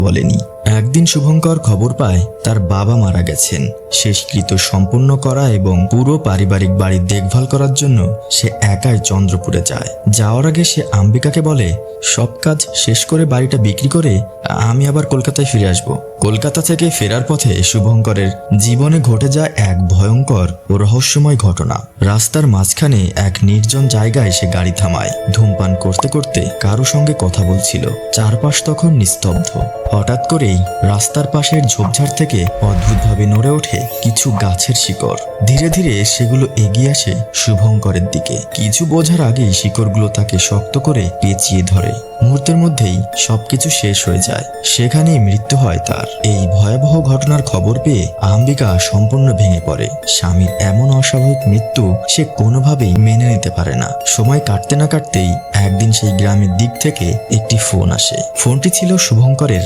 বলেনি। একদিন শুভঙ্কর খবর পায় তার বাবা মারা গেছেন। শেষকৃত্য সম্পূর্ণ করা এবং পুরো পারিবারিক বাড়ির দেখভাল করার জন্য সে একাই চন্দ্রপুরে যায়। যাওয়ার আগে সে আম্বিকাকে বলে, সব কাজ শেষ করে বাড়িটা বিক্রি করে আমি আবার কলকাতায় ফিরে আসব। কলকাতা থেকে ফেরার পথে শুভঙ্করের জীবনে ঘটে যায় এক ভয়ঙ্কর ও রহস্যময় ঘটনা। রাস্তার মাঝখানে এক নির্জন জায়গায় সে গাড়ি থামায়। ধূমপান করতে করতে কারো সঙ্গে কথা বলছিল। চারপাশ তখন নিস্তব্ধ। হঠাৎ করেই রাস্তার পাশের ঝোপঝাড় থেকে অদ্ভুতভাবে নড়ে ওঠে কিছু গাছের শিকড়। ধীরে ধীরে সেগুলো এগিয়ে আসে শুভঙ্করের দিকে। কিছু বোঝার আগেই শিকড়গুলো তাকে শক্ত করে পেঁচিয়ে ধরে। মুহূর্তের মধ্যেই সবকিছু শেষ হয়ে যায়। সেখানেই মৃত্যু হয় তার। এই ভয়াবহ ঘটনার খবর পেয়ে আম্বিকা সম্পূর্ণ ভেঙে পড়ে। স্বামীর এমন অস্বাভাবিক মৃত্যু সে কোনোভাবেই মেনে নিতে পারে না। সময় কাটতে না কাটতেই একদিন সেই গ্রামের দিক থেকে একটি ফোন আসে। ফোনটি ছিল শুভঙ্করের